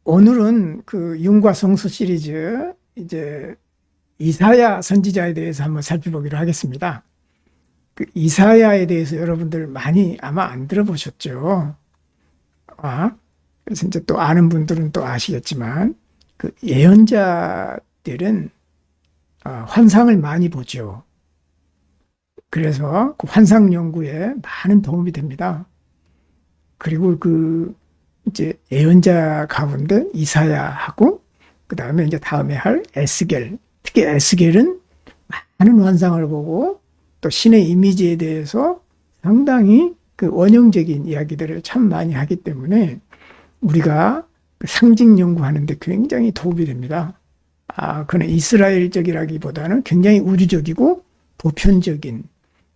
오늘은 그 윤과 성수 시리즈 이제 이사야 선지자에 대해서 한번 살펴보기로 하겠습니다. 그 이사야에 대해서 여러분들 많이 아마 안 들어보셨죠? 그래서 이제 또 아는 분들은 또 아시겠지만 그 예언자들은 환상을 많이 보죠. 그래서 그 환상 연구에 많은 도움이 됩니다. 그리고 그 이제 예언자 가운데 이사야하고 그 다음에 이제 다음에 할 에스겔, 특히 에스겔은 많은 환상을 보고 또 신의 이미지에 대해서 상당히 그 원형적인 이야기들을 참 많이 하기 때문에 우리가 그 상징 연구하는데 굉장히 도움이 됩니다. 그는 이스라엘적이라기보다는 굉장히 우주적이고 보편적인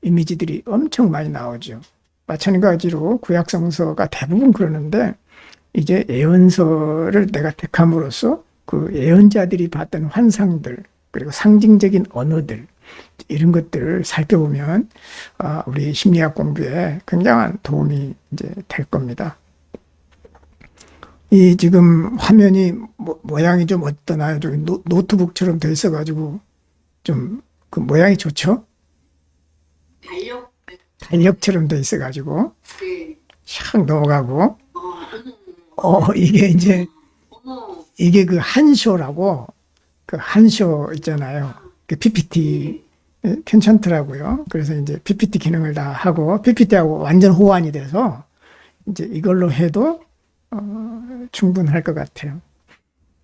이미지들이 엄청 많이 나오죠. 마찬가지로 구약성서가 대부분 그러는데 이제 예언서를 내가 택함으로써 그 예언자들이 봤던 환상들 그리고 상징적인 언어들 이런 것들을 살펴보면 우리 심리학 공부에 굉장한 도움이 이제 될 겁니다. 이 지금 화면이 모양이 좀 어떠나요? 좀 노트북처럼 돼 있어가지고 좀 그 모양이 좋죠? 달력처럼 돼 있어가지고 샥 넘어가고 이게 그 한쇼라고 그 한쇼 있잖아요. 그 PPT 괜찮더라고요. 그래서 이제 PPT 기능을 다 하고 PPT하고 완전 호환이 돼서 이제 이걸로 해도 충분할 것 같아요.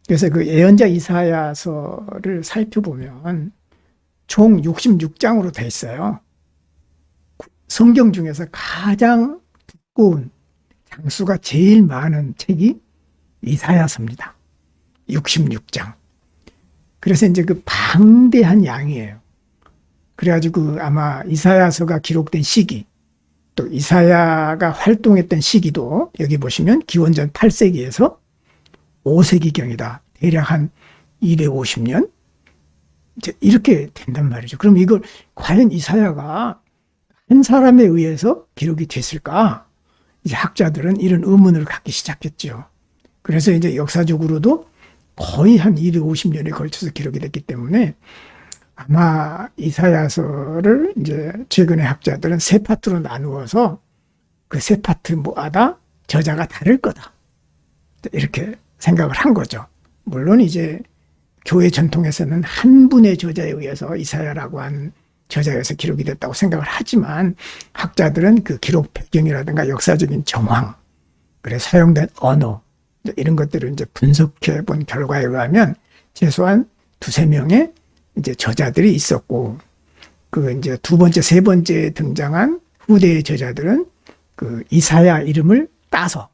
그래서 그 예언자 이사야서를 살펴보면 총 66장으로 돼 있어요. 성경 중에서 가장 두꺼운 장수가 제일 많은 책이 이사야서입니다. 66장. 그래서 이제 그 방대한 양이에요. 그래가지고 아마 이사야서가 기록된 시기, 또 이사야가 활동했던 시기도 여기 보시면 기원전 8세기에서 5세기경이다. 대략 한 250년? 이제 이렇게 된단 말이죠. 그럼 이걸 과연 이사야가 한 사람에 의해서 기록이 됐을까? 이제 학자들은 이런 의문을 갖기 시작했죠. 그래서 이제 역사적으로도 거의 한 250년에 걸쳐서 기록이 됐기 때문에 아마 이사야서를 이제 최근의 학자들은 세 파트로 나누어서 그 세 파트마다 저자가 다를 거다. 이렇게 생각을 한 거죠. 물론 이제 교회 전통에서는 한 분의 저자에 의해서 이사야라고 하는 저자에서 기록이 됐다고 생각을 하지만 학자들은 그 기록 배경이라든가 역사적인 정황, 그래 사용된 언어 이런 것들을 이제 분석해 본 결과에 의하면 최소한 두세 명의 이제 저자들이 있었고 그 이제 두 번째, 세 번째 등장한 후대의 저자들은 그 이사야 이름을 따서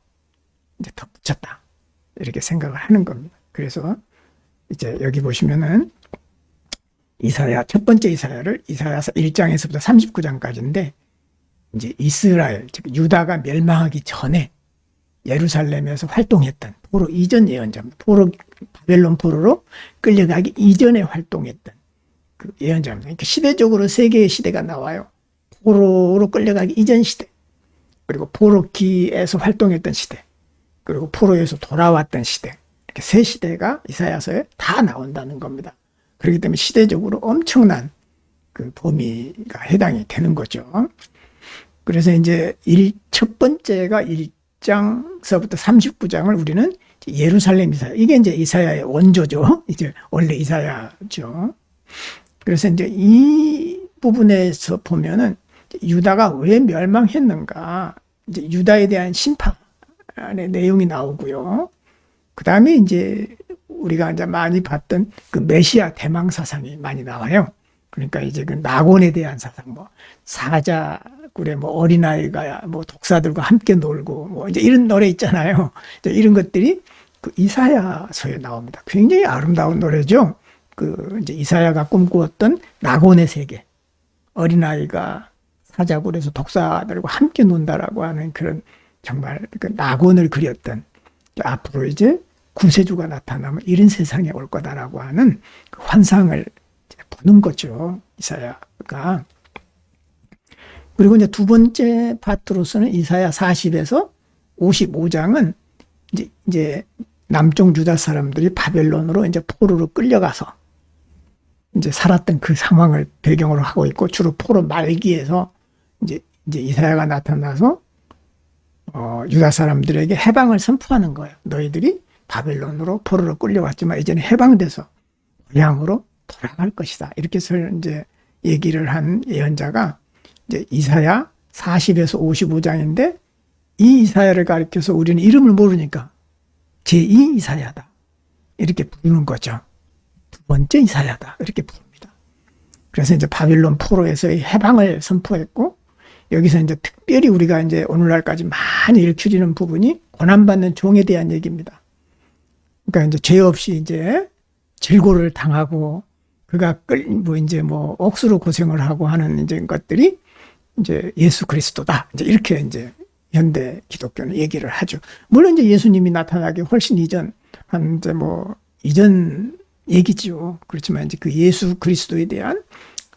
이제 덧붙였다. 이렇게 생각을 하는 겁니다. 그래서 이제 여기 보시면은 이사야, 첫 번째 이사야를 이사야서 1장에서부터 39장까지인데 이제 이스라엘, 즉 유다가 멸망하기 전에 예루살렘에서 활동했던 포로 이전 예언자입니다. 바벨론 포로로 끌려가기 이전에 활동했던 그 예언자입니다. 그러니까 시대적으로 세 개의 시대가 나와요. 포로로 끌려가기 이전 시대, 그리고 포로기에서 활동했던 시대, 그리고 포로에서 돌아왔던 시대. 이렇게 세 시대가 이사야서에 다 나온다는 겁니다. 그렇기 때문에 시대적으로 엄청난 그 범위가 해당이 되는 거죠. 그래서 이제 첫 번째가 1장서부터 39장을 우리는 예루살렘 이사야. 이게 이제 이사야의 원조죠. 이제 원래 이사야죠. 그래서 이제 이 부분에서 보면은 유다가 왜 멸망했는가. 이제 유다에 대한 심판의 내용이 나오고요. 그 다음에 이제 우리가 이제 많이 봤던 그 메시아 대망 사상이 많이 나와요. 그러니까 이제 그 낙원에 대한 사상, 사자굴에 어린아이가 독사들과 함께 놀고 이제 이런 노래 있잖아요. 이제 이런 것들이 그 이사야서에 나옵니다. 굉장히 아름다운 노래죠. 그 이제 이사야가 꿈꾸었던 낙원의 세계, 어린아이가 사자굴에서 독사들과 함께 논다라고 하는 그런 정말 그 낙원을 그렸던 앞으로 이제 구세주가 나타나면 이런 세상에 올 거다라고 하는 그 환상을 보는 거죠. 이사야가. 그리고 이제 두 번째 파트로서는 이사야 40에서 55장은 이제 남쪽 유다 사람들이 바벨론으로 이제 포로로 끌려가서 이제 살았던 그 상황을 배경으로 하고 있고, 주로 포로 말기에서 이제 이사야가 나타나서 유다 사람들에게 해방을 선포하는 거예요. 너희들이 바벨론으로 포로로 끌려왔지만 이제는 해방돼서 고향으로 돌아갈 것이다. 이렇게 해서 이제 얘기를 한 예언자가 이제 이사야 40에서 55장인데, 이 이사야를 가리켜서 우리는 이름을 모르니까 제2 이사야다 이렇게 부르는 거죠. 두 번째 이사야다 이렇게 부릅니다. 그래서 이제 바빌론 포로에서의 해방을 선포했고, 여기서 이제 특별히 우리가 이제 오늘날까지 많이 읽히는 부분이 고난받는 종에 대한 얘기입니다. 그러니까 이제 죄 없이 이제 질고를 당하고 그가 억수로 고생을 하고 하는 이제 것들이 이제 예수 그리스도다. 이제 이렇게 이제 현대 기독교는 얘기를 하죠. 물론 이제 예수님이 나타나기 훨씬 이전 이전 얘기죠. 그렇지만 이제 그 예수 그리스도에 대한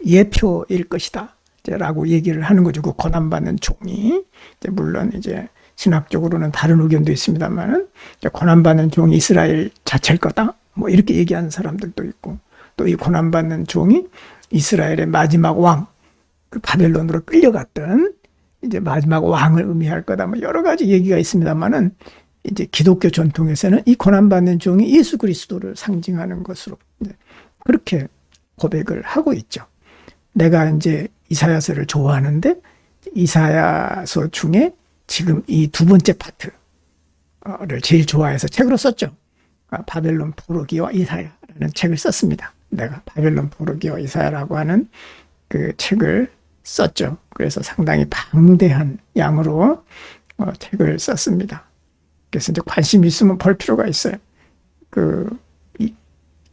예표일 것이다. 라고 얘기를 하는 거죠. 그 고난받는 종이. 물론 이제 신학적으로는 다른 의견도 있습니다만은, 고난받는 종이 이스라엘 자체일 거다. 뭐 이렇게 얘기하는 사람들도 있고, 또 이 고난받는 종이 이스라엘의 마지막 왕, 그 바벨론으로 끌려갔던 이제 마지막 왕을 의미할 거다. 뭐 여러 가지 얘기가 있습니다만은, 이제 기독교 전통에서는 이 고난받는 종이 예수 그리스도를 상징하는 것으로 그렇게 고백을 하고 있죠. 내가 이제 이사야서를 좋아하는데, 이사야서 중에 지금 이 두 번째 파트를 제일 좋아해서 책으로 썼죠. 바벨론 포로기와 이사야라는 책을 썼습니다. 내가 바벨론 포로기와 이사야라고 하는 그 책을 썼죠. 그래서 상당히 방대한 양으로 책을 썼습니다. 그래서 이제 관심 있으면 볼 필요가 있어요.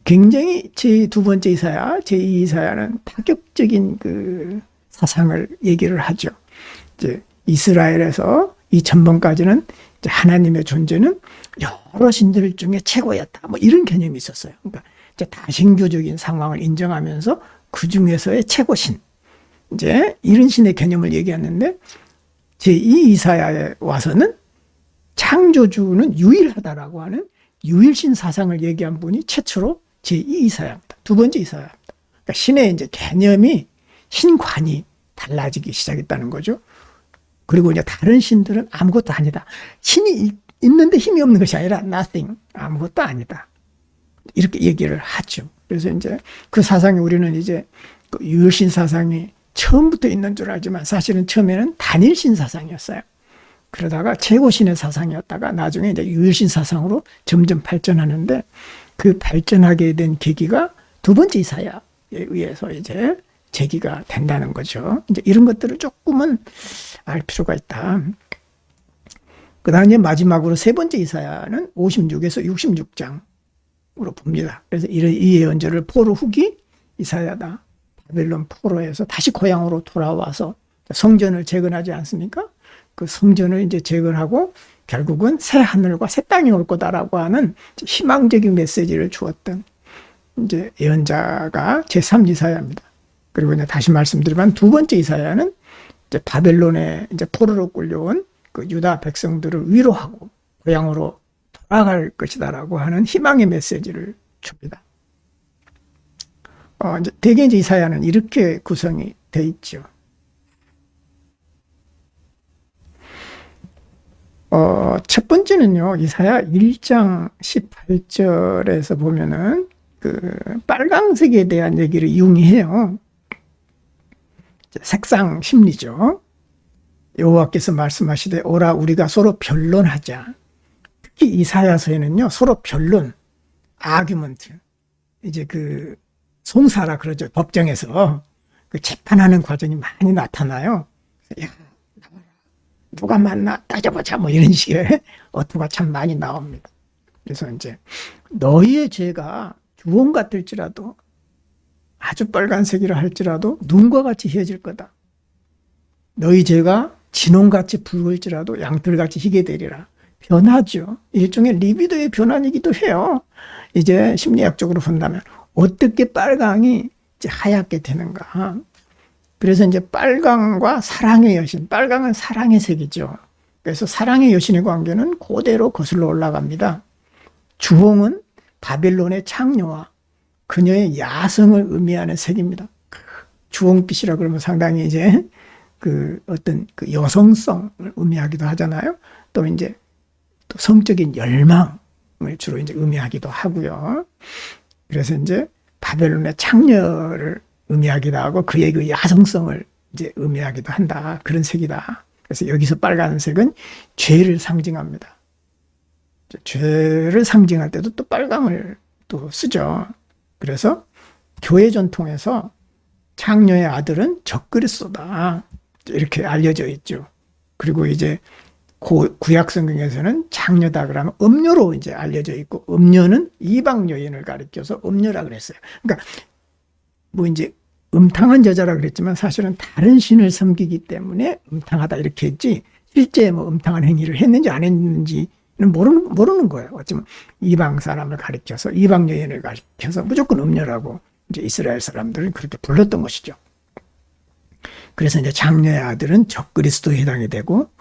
굉장히 제 두 번째 이사야, 제2 이사야는 파격적인 그 사상을 얘기를 하죠. 이제 이스라엘에서 2000번까지는 이제 하나님의 존재는 여러 신들 중에 최고였다. 뭐 이런 개념이 있었어요. 그러니까 이제 다신교적인 상황을 인정하면서 그 중에서의 최고신. 이제 이런 신의 개념을 얘기했는데, 제2 이사야에 와서는 창조주는 유일하다라고 하는 유일신 사상을 얘기한 분이 최초로 제2 이사야입니다. 두 번째 이사야입니다. 그러니까 신의 이제 개념이, 신관이 달라지기 시작했다는 거죠. 그리고 이제 다른 신들은 아무것도 아니다. 신이 있는데 힘이 없는 것이 아니라 nothing, 아무것도 아니다. 이렇게 얘기를 하죠. 그래서 이제 그 사상이, 우리는 이제 그 유일신 사상이 처음부터 있는 줄 알지만 사실은 처음에는 단일신 사상이었어요. 그러다가 최고신의 사상이었다가 나중에 이제 유일신 사상으로 점점 발전하는데, 그 발전하게 된 계기가 두 번째 이사야에 의해서 이제 제기가 된다는 거죠. 이제 이런 것들을 조금은 알 필요가 있다. 그 다음에 마지막으로 세 번째 이사야는 56에서 66장으로 봅니다. 그래서 이 예언절을 포로 후기 이사야다. 바벨론 포로에서 다시 고향으로 돌아와서 성전을 재건하지 않습니까? 그 성전을 이제 재건하고 결국은 새 하늘과 새 땅이 올 거다라고 하는 희망적인 메시지를 주었던 이제 예언자가 제3 이사야입니다. 그리고 이제 다시 말씀드리면 두 번째 이사야는 이제 바벨론에 이제 포로로 끌려온 그 유다 백성들을 위로하고 고향으로 돌아갈 것이다라고 하는 희망의 메시지를 줍니다. 이제 대개 이제 이사야는 이렇게 구성이 돼 있죠. 첫 번째는요, 이사야 1장 18절에서 보면은 그 빨강색에 대한 얘기를 이용해요. 색상 심리죠. 여호와께서 말씀하시되 오라 우리가 서로 변론하자. 특히 이사야서에는요, 서로 변론, 아규먼트, 이제 그 송사라 그러죠. 법정에서 그 재판하는 과정이 많이 나타나요. 야, 누가 맞나 따져보자 뭐 이런 식의 어투가 참 많이 나옵니다. 그래서 이제 너희의 죄가 주홍 같을지라도, 아주 빨간색이라 할지라도 눈과 같이 헤어질 거다. 너희 죄가 진홍같이 붉을지라도 양털같이 희게 되리라. 변하죠. 일종의 리비도의 변환이기도 해요. 이제 심리학적으로 본다면 어떻게 빨강이 이제 하얗게 되는가. 그래서 이제 빨강과 사랑의 여신, 빨강은 사랑의 색이죠. 그래서 사랑의 여신의 관계는 그대로 거슬러 올라갑니다. 주홍은 바벨론의 창녀와 그녀의 야성을 의미하는 색입니다. 주홍빛이라 그러면 상당히 이제 그 어떤 그 여성성을 의미하기도 하잖아요. 또 이제 또 성적인 열망을 주로 이제 의미하기도 하고요. 그래서 이제 바벨론의 창녀를 의미하기도 하고 그의 그 야성성을 이제 의미하기도 한다. 그런 색이다. 그래서 여기서 빨간색은 죄를 상징합니다. 죄를 상징할 때도 또 빨강을 또 쓰죠. 그래서 교회 전통에서 창녀의 아들은 적그리스도다. 이렇게 알려져 있죠. 그리고 이제 구약 성경에서는 창녀다 그러면 음녀로 이제 알려져 있고, 음녀는 이방 여인을 가리켜서 음녀라 그랬어요. 그러니까 뭐 이제 음탕한 여자라 그랬지만 사실은 다른 신을 섬기기 때문에 음탕하다 이렇게 했지, 실제 뭐 음탕한 행위를 했는지 안 했는지는 모르는 거예요. 어쩌면 이방 사람을 가리켜서, 이방 여인을 가리켜서 무조건 음녀라고 이제 이스라엘 사람들은 그렇게 불렀던 것이죠. 그래서 이제 장녀의 아들은 적그리스도에 해당이 되고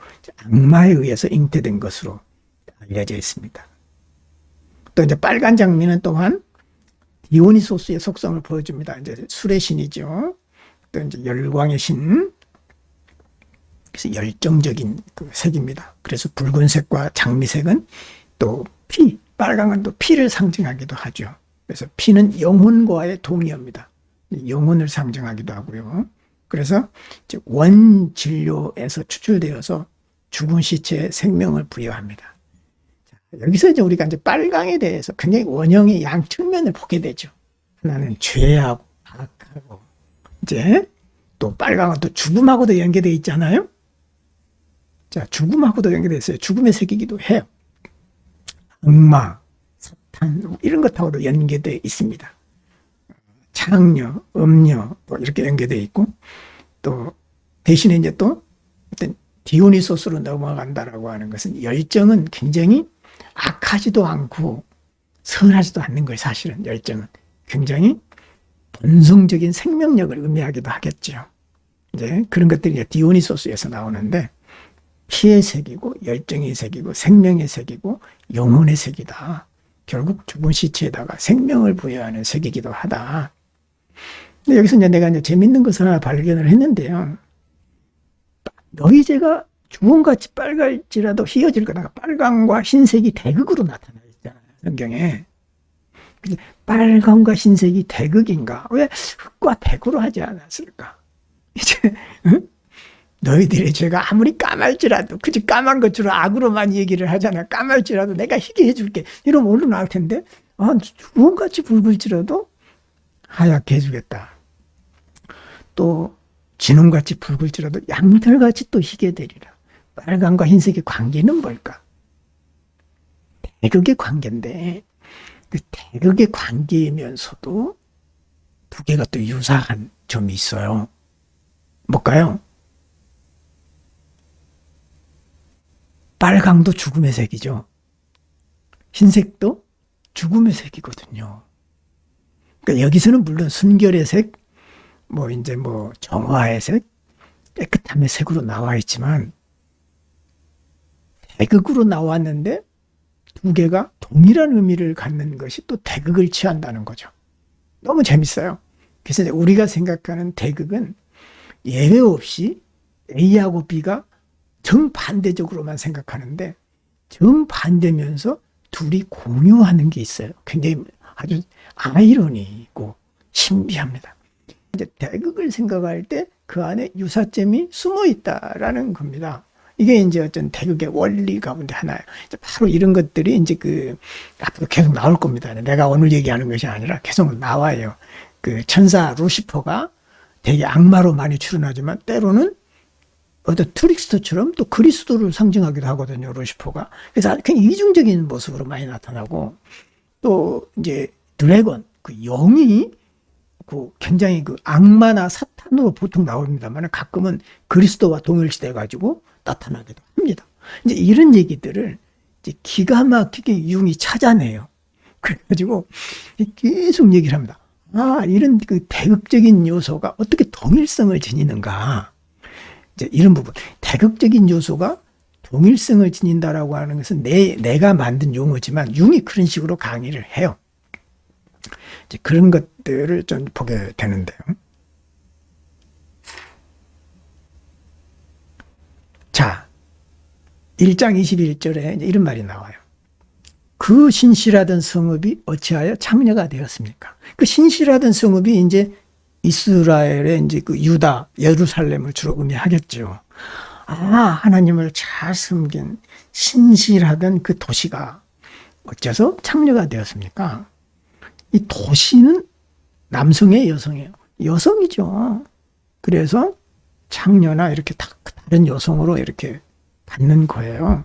악마에 의해서 잉태된 것으로 알려져 있습니다. 또 이제 빨간 장미는 또한 디오니소스의 속성을 보여줍니다. 이제 술의 신이죠. 또 이제 열광의 신. 그래서 열정적인 그 색입니다. 그래서 붉은색과 장미색은 또 피, 빨강은 또 피를 상징하기도 하죠. 그래서 피는 영혼과의 동의어입니다. 영혼을 상징하기도 하고요. 그래서 이제 원진료에서 추출되어서 죽은 시체에 생명을 부여합니다. 자, 여기서 이제 우리가 이제 빨강에 대해서 굉장히 원형의 양 측면을 보게 되죠. 하나는 죄하고 악하고, 이제 또 빨강은 또 죽음하고도 연계되어 있잖아요. 자, 죽음하고도 연계되어 있어요. 죽음의 색이기도 해요. 악마, 사탄 이런 것하고도 연계되어 있습니다. 창녀, 음녀 뭐 이렇게 연계되어 있고, 또 대신에 이제 또 어떤 디오니소스로 넘어간다라고 하는 것은 열정은 굉장히 악하지도 않고 선하지도 않는 거예요. 사실은 열정은 굉장히 본성적인 생명력을 의미하기도 하겠죠. 이제 그런 것들이 이제 디오니소스에서 나오는데, 피의 색이고 열정의 색이고 생명의 색이고 영혼의 색이다. 결국 죽은 시체에다가 생명을 부여하는 색이기도 하다. 근데 여기서 이제 내가 이제 재밌는 것을 하나 발견을 했는데요. 너희 죄가 주홍같이 빨갈지라도 희어질 거다가 빨강과 흰색이 대극으로 나타나 있잖아요. 성경에. 빨강과 흰색이 대극인가? 왜 흑과 백으로 하지 않았을까? 이제 응? 너희들의 죄가 아무리 까말지라도, 그치, 까만 것으로 악으로만 얘기를 하잖아. 까말지라도 내가 희게 해줄게. 이러면 얼른 나올 텐데, 주홍같이 붉을지라도 하얗게 해주겠다. 또 진홍같이 붉을지라도 양털같이 또 희게 되리라. 빨강과 흰색의 관계는 뭘까? 대극의 관계인데, 그 대극의 관계이면서도 두 개가 또 유사한 점이 있어요. 뭘까요? 빨강도 죽음의 색이죠. 흰색도 죽음의 색이거든요. 그러니까 여기서는 물론 순결의 색, 뭐 이제 뭐 정화의 색, 깨끗함의 색으로 나와 있지만, 대극으로 나왔는데 두 개가 동일한 의미를 갖는 것이 또 대극을 취한다는 거죠. 너무 재밌어요. 그래서 우리가 생각하는 대극은 예외 없이 A하고 B가 정반대적으로만 생각하는데, 정반대면서 둘이 공유하는 게 있어요. 굉장히 아주 아이러니고 신비합니다. 이제 대극을 생각할 때 그 안에 유사점이 숨어 있다라는 겁니다. 이게 이제 어떤 대극의 원리 가운데 하나예요. 바로 이런 것들이 이제 앞으로 계속 나올 겁니다. 내가 오늘 얘기하는 것이 아니라 계속 나와요. 그 천사 루시퍼가 되게 악마로 많이 출연하지만 때로는 어떤 트릭스터처럼 또 그리스도를 상징하기도 하거든요, 루시퍼가. 그래서 굉장히 이중적인 모습으로 많이 나타나고, 또 이제 드래곤, 그 영이 굉장히 악마나 사탄으로 보통 나옵니다만 가끔은 그리스도와 동일시돼 가지고 나타나기도 합니다. 이제 이런 얘기들을 이제 기가 막히게 유흥이 찾아내요. 그래가지고 계속 얘기를 합니다. 이런 그 대극적인 요소가 어떻게 동일성을 지니는가. 이제 이런 부분. 대극적인 요소가 동일성을 지닌다라고 하는 것은 내가 만든 용어지만 융이 그런 식으로 강의를 해요. 이제 그런 것들을 좀 보게 되는데요. 자, 1장 21절에 이런 말이 나와요. 그 신실하던 성읍이 어찌하여 창녀가 되었습니까? 그 신실하던 성읍이 이제 이스라엘의 이제 그 유다, 예루살렘을 주로 의미하겠죠. 하나님을 잘 섬긴 신실하던 그 도시가 어째서 창녀가 되었습니까? 이 도시는 남성의 여성이에요. 여성이죠. 그래서 창녀나 이렇게 다른 여성으로 이렇게 받는 거예요.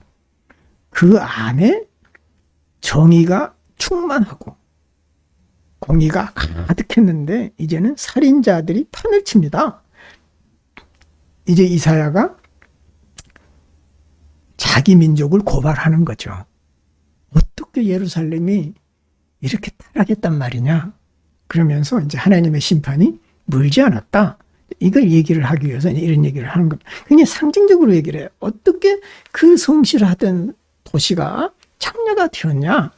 그 안에 정의가 충만하고 공의가 가득했는데 이제는 살인자들이 판을 칩니다. 이제 이사야가 자기 민족을 고발하는 거죠. 어떻게 예루살렘이 이렇게 타락했단 말이냐? 그러면서 이제 하나님의 심판이 멀지 않았다. 이걸 얘기를 하기 위해서 이런 얘기를 하는 겁니다. 그냥 상징적으로 얘기를 해요. 어떻게 그 성실하던 도시가 창녀가 되었냐?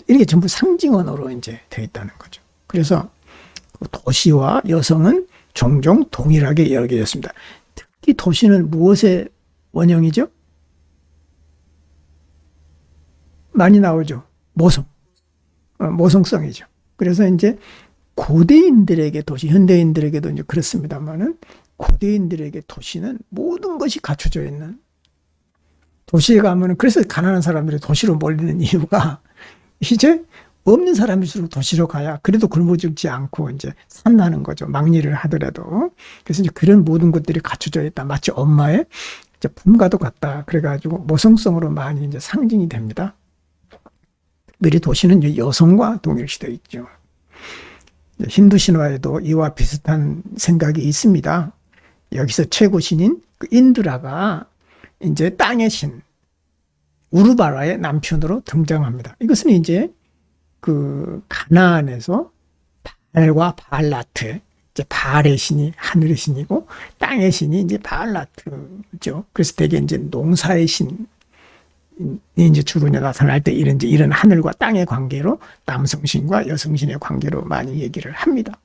이렇게 전부 상징 언어로 이제 되어 있다는 거죠. 그래서 도시와 여성은 종종 동일하게 여겨졌습니다. 특히 도시는 무엇의 원형이죠? 많이 나오죠. 모성. 모성성이죠. 그래서 이제 고대인들에게 도시, 현대인들에게도 이제 그렇습니다만은 고대인들에게 도시는 모든 것이 갖춰져 있는 도시에 가면은 그래서 가난한 사람들이 도시로 몰리는 이유가 이제 없는 사람일수록 도시로 가야 그래도 굶어 죽지 않고 이제 산나는 거죠. 막일을 하더라도. 그래서 이제 그런 모든 것들이 갖춰져 있다. 마치 엄마의 이제 품과도 같다. 그래가지고 모성성으로 많이 이제 상징이 됩니다. 특별히 도시는 이제 여성과 동일시되어 있죠. 힌두 신화에도 이와 비슷한 생각이 있습니다. 여기서 최고 신인 그 인드라가 이제 땅의 신 우르바라의 남편으로 등장합니다. 이것은 이제 그 가나안에서 바알과 바알라트, 이제 바알의 신이 하늘의 신이고 땅의 신이 이제 바알라트죠. 그래서 되게 이제 농사의 신이 이제 주로 나타날 때 이런 하늘과 땅의 관계로 남성신과 여성신의 관계로 많이 얘기를 합니다.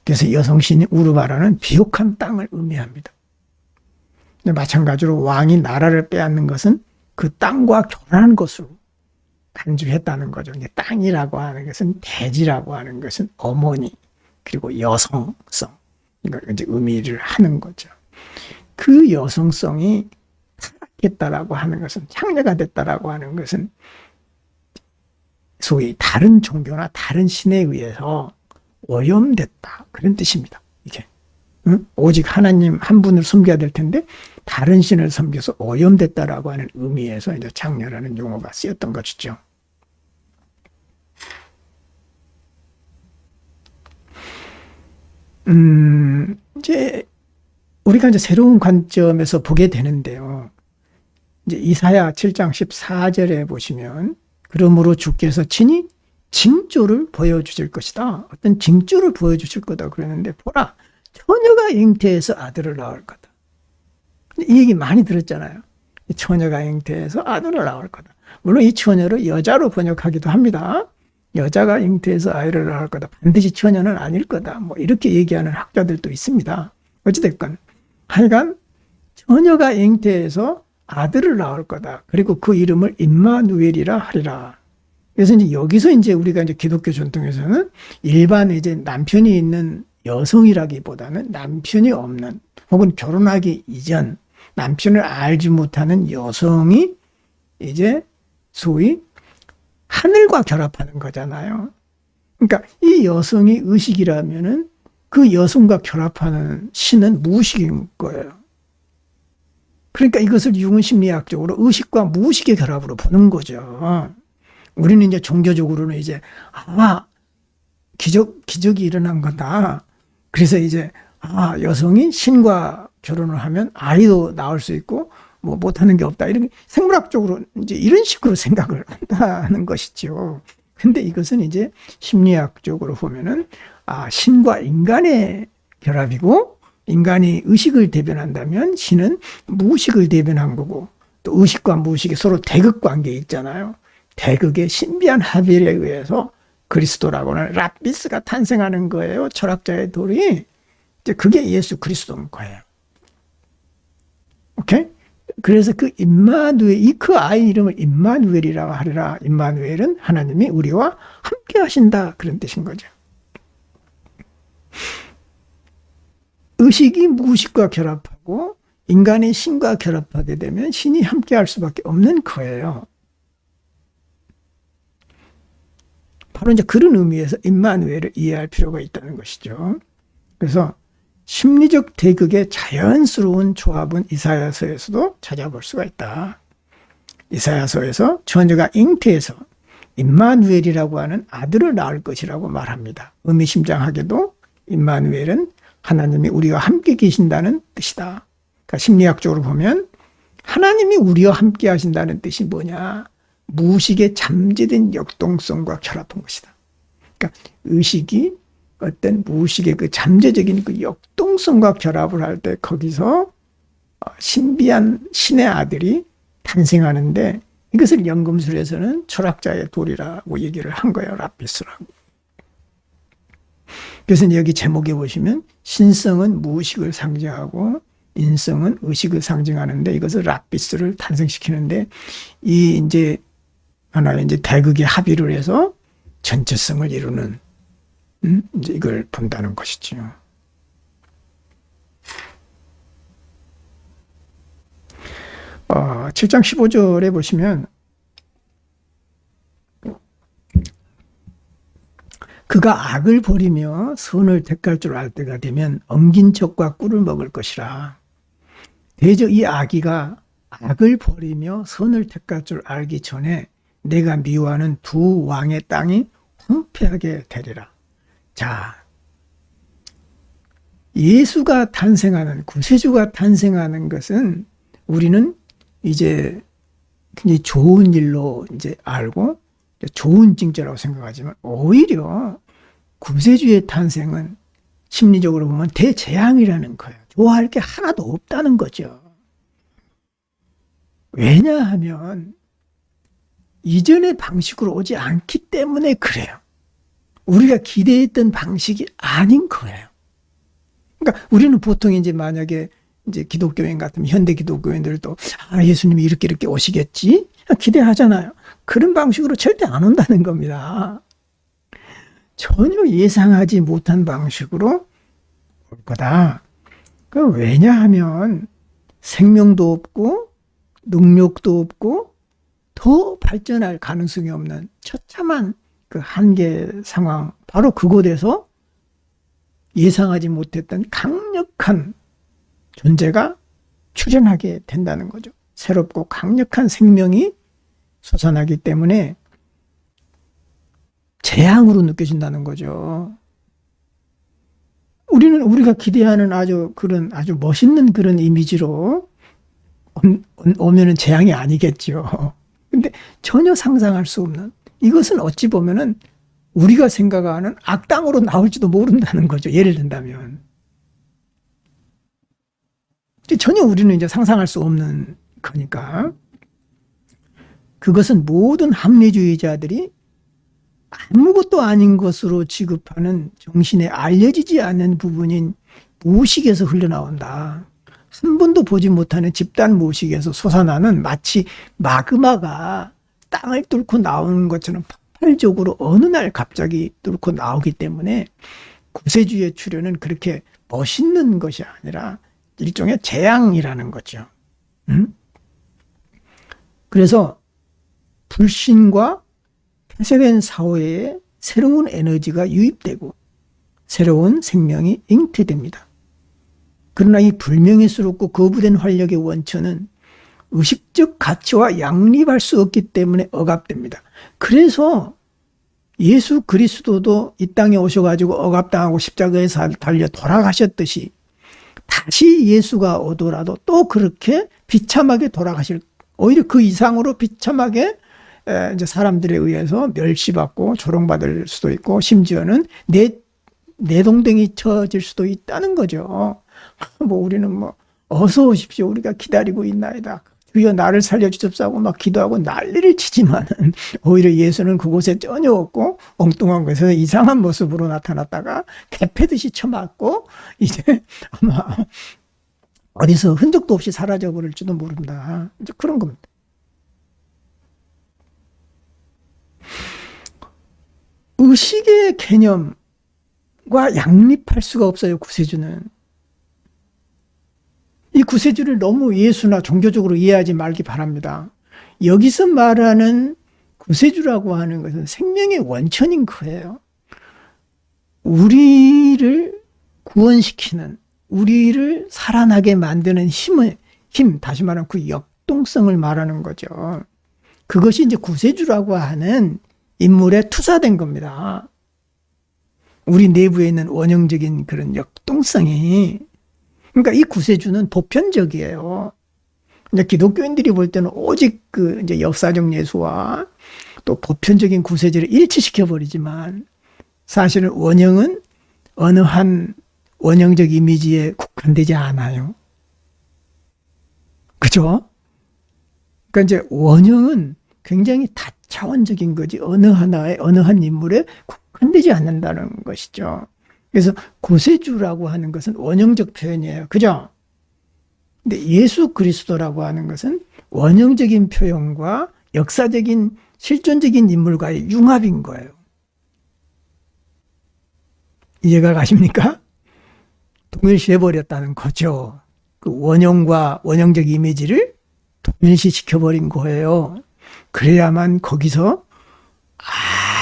그래서 여성신이 우르바라는 비옥한 땅을 의미합니다. 근데 마찬가지로 왕이 나라를 빼앗는 것은 그 땅과 결혼한 것으로 간주했다는 거죠. 땅이라고 하는 것은 대지라고 하는 것은 어머니 그리고 여성성 이걸 이제 의미를 하는 거죠. 그 여성성이 타락했다라고 하는 것은 창녀가 됐다라고 하는 것은 소위 다른 종교나 다른 신에 의해서 오염됐다 그런 뜻입니다. 이게 오직 하나님 한 분을 섬겨야 될 텐데 다른 신을 섬겨서 오염됐다라고 하는 의미에서 이제 창녀라는 용어가 쓰였던 것이죠. 이제 우리가 이제 새로운 관점에서 보게 되는데요. 이제 이사야 7장 14절에 보시면 그러므로 주께서 친히 징조를 보여주실 것이다. 어떤 징조를 보여주실 거다 그러는데 보라 처녀가 잉태해서 아들을 낳을 거다. 이 얘기 많이 들었잖아요. 처녀가 잉태해서 아들을 낳을 거다. 물론 이 처녀를 여자로 번역하기도 합니다. 여자가 잉태해서 아이를 낳을 거다. 반드시 처녀는 아닐 거다. 뭐 이렇게 얘기하는 학자들도 있습니다. 어찌됐건 하여간 처녀가 잉태해서 아들을 낳을 거다. 그리고 그 이름을 임마누엘이라 하리라. 그래서 이제 여기서 이제 우리가 이제 기독교 전통에서는 일반 이제 남편이 있는 여성이라기보다는 남편이 없는 혹은 결혼하기 이전 남편을 알지 못하는 여성이 이제 소위 하늘과 결합하는 거잖아요. 그러니까 이 여성이 의식이라면은 그 여성과 결합하는 신은 무의식인 거예요. 그러니까 이것을 융은 심리학적으로 의식과 무의식의 결합으로 보는 거죠. 우리는 이제 종교적으로는 이제 기적이 일어난 거다. 그래서 이제 여성이 신과 결혼을 하면 아이도 낳을 수 있고 뭐 못하는 게 없다. 이런 생물학적으로 이제 이런 식으로 생각을 한다는 것이죠. 근데 이것은 이제 심리학적으로 보면은 신과 인간의 결합이고 인간이 의식을 대변한다면 신은 무의식을 대변한 거고 또 의식과 무의식이 서로 대극 관계에 있잖아요. 대극의 신비한 합일에 의해서 그리스도라고는 라피스가 탄생하는 거예요. 철학자의 돌이. 이제 그게 예수 그리스도인 거예요. 오케이? 그래서 그 임마누엘, 그 아이 이름을 임마누엘이라고 하리라. 임마누엘은 하나님이 우리와 함께 하신다. 그런 뜻인 거죠. 의식이 무의식과 결합하고 인간의 신과 결합하게 되면 신이 함께 할 수밖에 없는 거예요. 바로 이제 그런 의미에서 임마누엘을 이해할 필요가 있다는 것이죠. 그래서 심리적 대극의 자연스러운 조합은 이사야서에서도 찾아볼 수가 있다. 이사야서에서 처녀가 잉태해서 임마누엘이라고 하는 아들을 낳을 것이라고 말합니다. 의미심장하게도 임마누엘은 하나님이 우리와 함께 계신다는 뜻이다. 그러니까 심리학적으로 보면 하나님이 우리와 함께 하신다는 뜻이 뭐냐? 무의식의 잠재된 역동성과 결합한 것이다. 그러니까 의식이 어떤 무의식의 그 잠재적인 그 역동성과 결합을 할 때 거기서 신비한 신의 아들이 탄생하는데 이것을 연금술에서는 철학자의 돌이라고 얘기를 한 거예요. 라피스라고. 그래서 여기 제목에 보시면 신성은 무의식을 상징하고 인성은 의식을 상징하는데 이것을 라피스를 탄생시키는데 이 이제 하나의 이제 대극의 합의를 해서 전체성을 이루는 이제 이걸 본다는 것이죠. 어, 7장 15절에 보시면 그가 악을 버리며 선을 택할 줄 알 때가 되면 엉긴 척과 꿀을 먹을 것이라. 대저 이 아기가 악을 버리며 선을 택할 줄 알기 전에 내가 미워하는 두 왕의 땅이 황폐하게 되리라. 자, 예수가 탄생하는, 구세주가 탄생하는 것은 우리는 이제 굉장히 좋은 일로 이제 알고 좋은 징조라고 생각하지만 오히려 구세주의 탄생은 심리적으로 보면 대재앙이라는 거예요. 좋아할 게 하나도 없다는 거죠. 왜냐하면 이전의 방식으로 오지 않기 때문에 그래요. 우리가 기대했던 방식이 아닌 거예요. 그러니까 우리는 보통 이제 만약에 이제 기독교인 같으면 현대 기독교인들도 예수님이 이렇게 오시겠지 기대하잖아요. 그런 방식으로 절대 안 온다는 겁니다. 전혀 예상하지 못한 방식으로 올 거다. 왜냐하면 생명도 없고 능력도 없고 더 발전할 가능성이 없는 처참한 그 한계 상황, 바로 그곳에서 예상하지 못했던 강력한 존재가 출현하게 된다는 거죠. 새롭고 강력한 생명이 솟아나기 때문에 재앙으로 느껴진다는 거죠. 우리가 기대하는 아주 멋있는 그런 이미지로 오면은 재앙이 아니겠죠. 근데 전혀 상상할 수 없는, 이것은 어찌 보면은 우리가 생각하는 악당으로 나올지도 모른다는 거죠. 예를 든다면. 전혀 우리는 이제 상상할 수 없는 거니까. 그것은 모든 합리주의자들이 아무것도 아닌 것으로 취급하는 정신에 알려지지 않는 부분인 무의식에서 흘러나온다. 한 번도 보지 못하는 집단 무의식에서 솟아나는 마치 마그마가 땅을 뚫고 나오는 것처럼 폭발적으로 어느 날 갑자기 뚫고 나오기 때문에 구세주의 출현은 그렇게 멋있는 것이 아니라 일종의 재앙이라는 거죠. 그래서 불신과 폐쇄된 사회에 새로운 에너지가 유입되고 새로운 생명이 잉태됩니다. 그러나 이 불명예스럽고 거부된 활력의 원천은 의식적 가치와 양립할 수 없기 때문에 억압됩니다. 그래서 예수 그리스도도 이 땅에 오셔가지고 억압당하고 십자가에서 달려 돌아가셨듯이 다시 예수가 오더라도 또 그렇게 비참하게 돌아가실, 오히려 그 이상으로 비참하게 이제 사람들에 의해서 멸시받고 조롱받을 수도 있고 심지어는 내동댕이 쳐질 수도 있다는 거죠. 우리는 어서 오십시오. 우리가 기다리고 있나이다. 주여 나를 살려주십사고 막 기도하고 난리를 치지만은 오히려 예수는 그곳에 전혀 없고 엉뚱한 곳에서 이상한 모습으로 나타났다가 개패듯이 쳐맞고 이제 아마 어디서 흔적도 없이 사라져 버릴지도 모른다. 이제 그런 겁니다. 의식의 개념과 양립할 수가 없어요, 구세주는. 이 구세주를 너무 예수나 종교적으로 이해하지 말기 바랍니다. 여기서 말하는 구세주라고 하는 것은 생명의 원천인 거예요. 우리를 구원시키는, 우리를 살아나게 만드는 힘, 다시 말하면 그 역동성을 말하는 거죠. 그것이 이제 구세주라고 하는 인물에 투사된 겁니다. 우리 내부에 있는 원형적인 그런 역동성이. 그러니까 이 구세주는 보편적이에요. 이제 기독교인들이 볼 때는 오직 그 이제 역사적 예수와 또 보편적인 구세주를 일치시켜 버리지만 사실은 원형은 어느 한 원형적 이미지에 국한되지 않아요. 그죠? 그러니까 이제 원형은 굉장히 다차원적인 거지 어느 하나의 어느 한 인물에 국한되지 않는다는 것이죠. 그래서 구세주라고 하는 것은 원형적 표현이에요. 그죠? 근데 예수 그리스도라고 하는 것은 원형적인 표현과 역사적인 실존적인 인물과의 융합인 거예요. 이해가 가십니까? 동일시해버렸다는 거죠. 그 원형과 원형적 이미지를 동일시시켜버린 거예요. 그래야만 거기서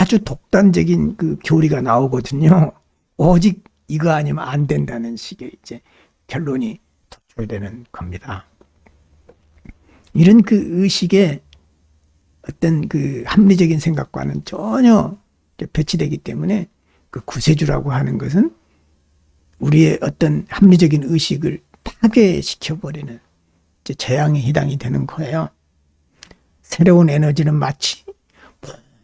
아주 독단적인 그 교리가 나오거든요. 오직 이거 아니면 안 된다는 식의 이제 결론이 도출되는 겁니다. 이런 그 의식의 어떤 그 합리적인 생각과는 전혀 배치되기 때문에 그 구세주라고 하는 것은 우리의 어떤 합리적인 의식을 파괴시켜버리는 이제 재앙에 해당이 되는 거예요. 새로운 에너지는 마치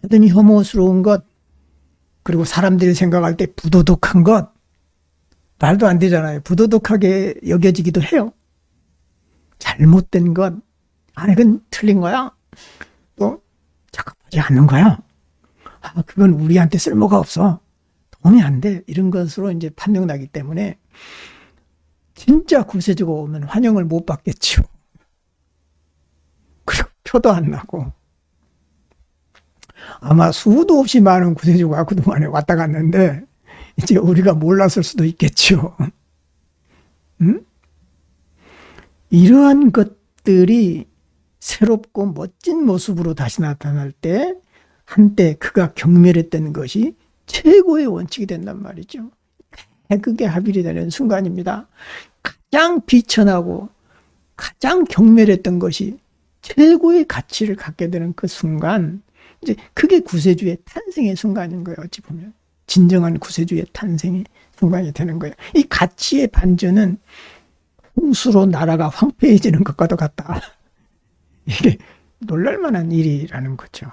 모든 혐오스러운 것, 그리고 사람들이 생각할 때 부도덕한 것, 말도 안 되잖아요. 부도덕하게 여겨지기도 해요. 잘못된 것, 이건 틀린 거야. 또 적합하지 않는 거야. 그건 우리한테 쓸모가 없어. 도움이 안 돼. 이런 것으로 이제 판명나기 때문에 진짜 구세주가 오면 환영을 못 받겠죠. 그리고 표도 안 나고. 아마 수도 없이 많은 구세주가 그동안에 왔다 갔는데 이제 우리가 몰랐을 수도 있겠죠. 이러한 것들이 새롭고 멋진 모습으로 다시 나타날 때 한때 그가 경멸했던 것이 최고의 원칙이 된단 말이죠. 태극의 합일이 되는 순간입니다. 가장 비천하고 가장 경멸했던 것이 최고의 가치를 갖게 되는 그 순간, 이제 그게 구세주의 탄생의 순간인 거예요. 어찌 보면 진정한 구세주의 탄생의 순간이 되는 거예요. 이 가치의 반전은 홍수로 나라가 황폐해지는 것과도 같다. 이게 놀랄만한 일이라는 거죠.